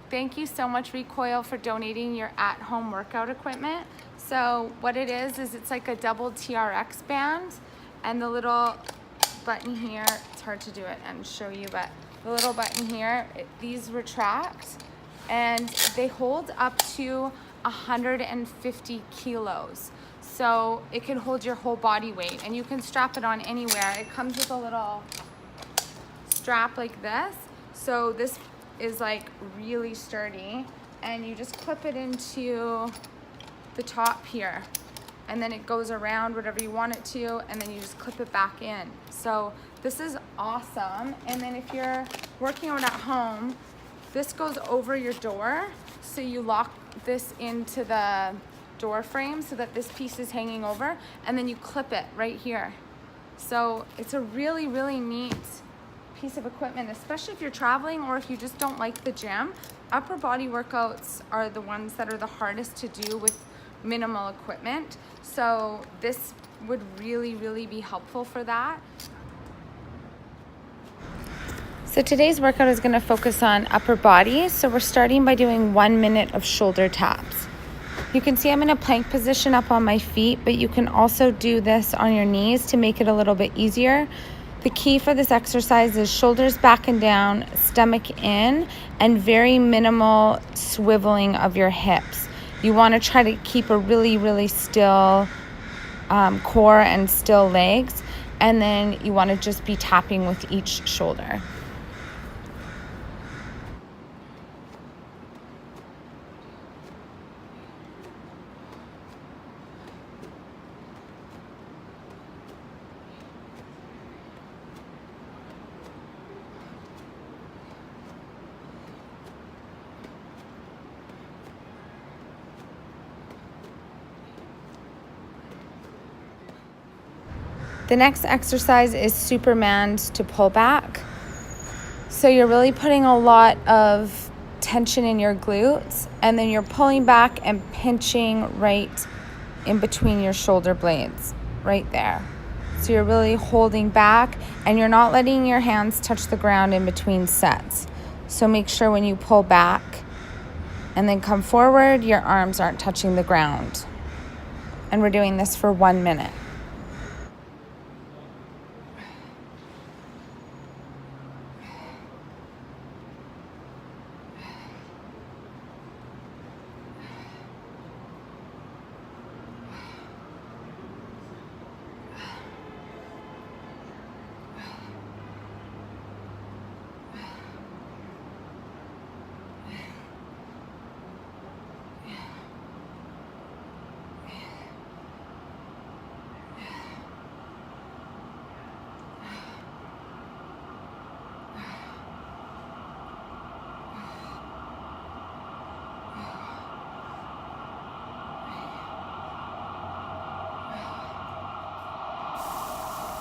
Thank you so much, Recoil, for donating your at-home workout equipment. So what it is it's like a double TRX band, and the little button here, it's hard to do it and show you, but the little button here, these retract, and they hold up to 150 kilos. So it can hold your whole body weight, and you can strap it on anywhere. It comes with a little strap like this. So this is like really sturdy, and you just clip it into the top here, and then it goes around whatever you want it to, and then you just clip it back in. So this is awesome. And then if you're working out at home, this goes over your door, so you lock this into the door frame so that this piece is hanging over, and then you clip it right here. So it's a really, really neat piece of equipment, especially if you're traveling or if you just don't like the gym. Upper body workouts are the ones that are the hardest to do with minimal equipment. So this would really, really be helpful for that. So today's workout is going to focus on upper body. So we're starting by doing 1 minute of shoulder taps. You can see I'm in a plank position up on my feet, but you can also do this on your knees to make it a little bit easier. The key for this exercise is shoulders back and down, stomach in, and very minimal swiveling of your hips. You want to try to keep a really, really still core and still legs, and then you want to just be tapping with each shoulder. The next exercise is Superman's to pull back. So you're really putting a lot of tension in your glutes, and then you're pulling back and pinching right in between your shoulder blades, right there. So you're really holding back, and you're not letting your hands touch the ground in between sets. So make sure when you pull back and then come forward, your arms aren't touching the ground. And we're doing this for 1 minute.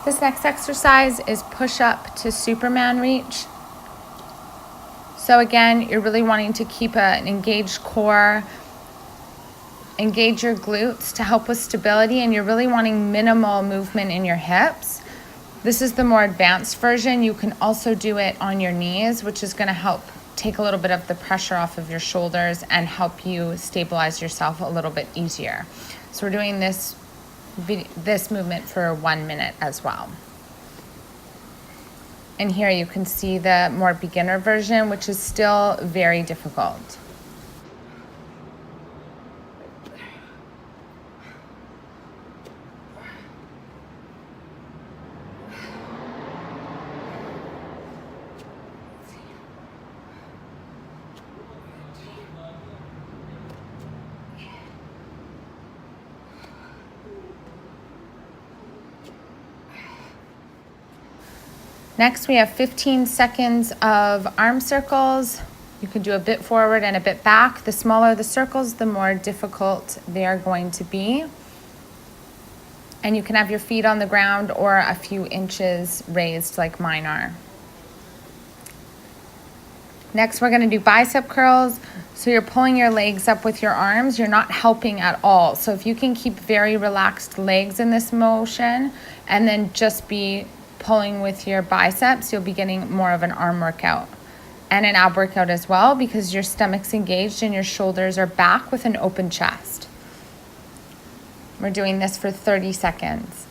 This next exercise is push-up to Superman reach. So again, you're really wanting to keep an engaged core, engage your glutes to help with stability, and you're really wanting minimal movement in your hips. This is the more advanced version. You can also do it on your knees, which is going to help take a little bit of the pressure off of your shoulders and help you stabilize yourself a little bit easier. So we're doing this movement for 1 minute as well. And here you can see the more beginner version, which is still very difficult. Next, we have 15 seconds of arm circles. You can do a bit forward and a bit back. The smaller the circles, the more difficult they are going to be. And you can have your feet on the ground or a few inches raised like mine are. Next, we're going to do bicep curls. So you're pulling your legs up with your arms. You're not helping at all. So if you can keep very relaxed legs in this motion and then just be pulling with your biceps, you'll be getting more of an arm workout. and an ab workout as well, because your stomach's engaged and your shoulders are back with an open chest. We're doing this for 30 seconds.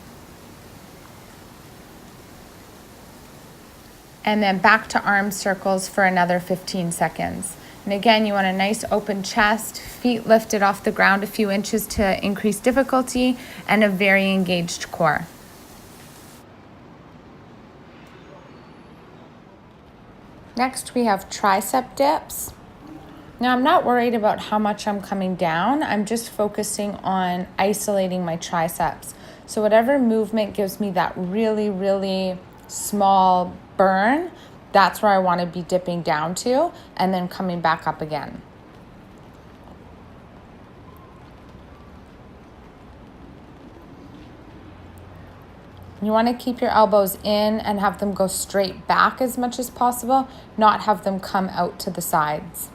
And then back to arm circles for another 15 seconds. And again, you want a nice open chest, feet lifted off the ground a few inches to increase difficulty, and a very engaged core. Next, we have tricep dips. Now, I'm not worried about how much I'm coming down. I'm just focusing on isolating my triceps. So whatever movement gives me that really, really small burn, that's where I want to be dipping down to, and then coming back up again. You want to keep your elbows in and have them go straight back as much as possible, not have them come out to the sides.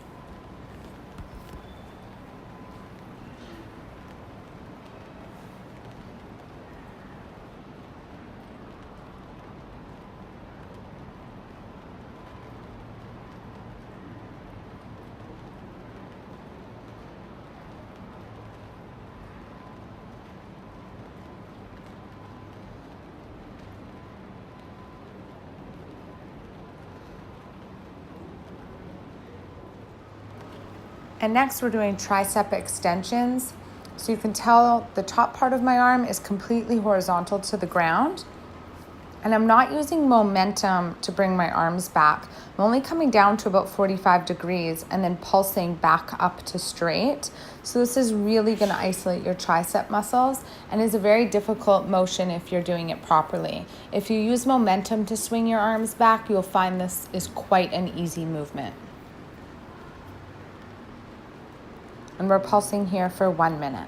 And next we're doing tricep extensions. So you can tell the top part of my arm is completely horizontal to the ground. And I'm not using momentum to bring my arms back. I'm only coming down to about 45 degrees and then pulsing back up to straight. So this is really going to isolate your tricep muscles and is a very difficult motion if you're doing it properly. If you use momentum to swing your arms back, you'll find this is quite an easy movement. And we're pulsing here for 1 minute.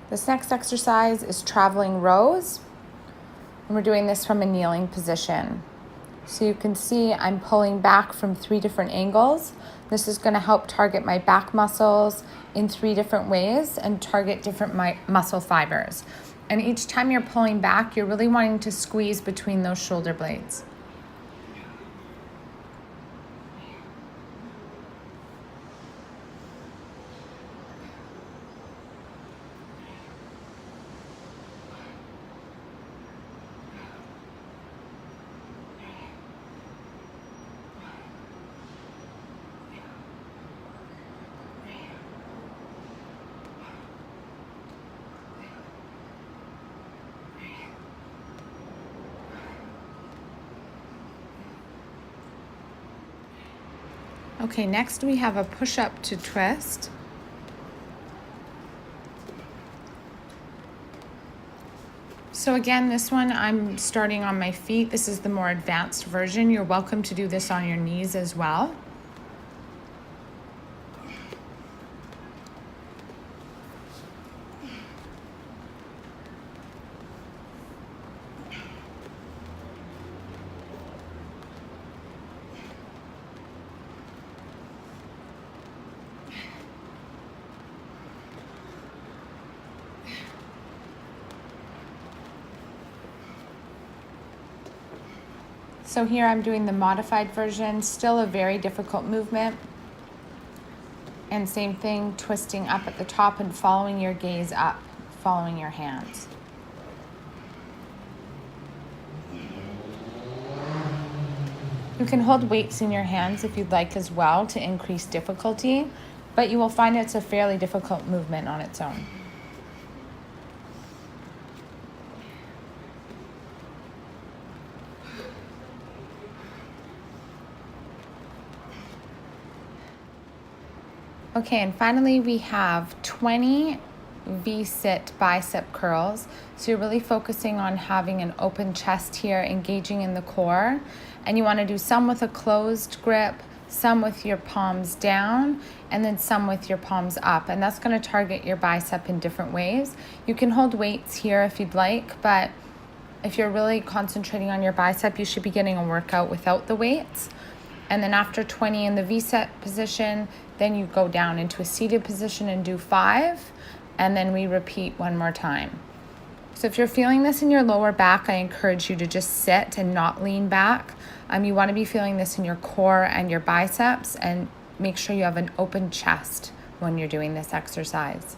This next exercise is traveling rows, and we're doing this from a kneeling position. So you can see I'm pulling back from 3 different angles. This is going to help target my back muscles in 3 different ways and target different muscle fibers. And each time you're pulling back, you're really wanting to squeeze between those shoulder blades. Okay, next we have a push-up to twist. So again, this one I'm starting on my feet. This is the more advanced version. You're welcome to do this on your knees as well. So here I'm doing the modified version, still a very difficult movement. And same thing, twisting up at the top and following your gaze up, following your hands. You can hold weights in your hands if you'd like as well to increase difficulty, but you will find it's a fairly difficult movement on its own. Okay, and finally we have 20 V-sit bicep curls. So you're really focusing on having an open chest here, engaging in the core. And you want to do some with a closed grip, some with your palms down, and then some with your palms up. And that's going to target your bicep in different ways. You can hold weights here if you'd like, but if you're really concentrating on your bicep, you should be getting a workout without the weights. And then after 20 in the V-set position, then you go down into a seated position and do 5, and then we repeat one more time. So if you're feeling this in your lower back, I encourage you to just sit and not lean back. You want to be feeling this in your core and your biceps, and make sure you have an open chest when you're doing this exercise.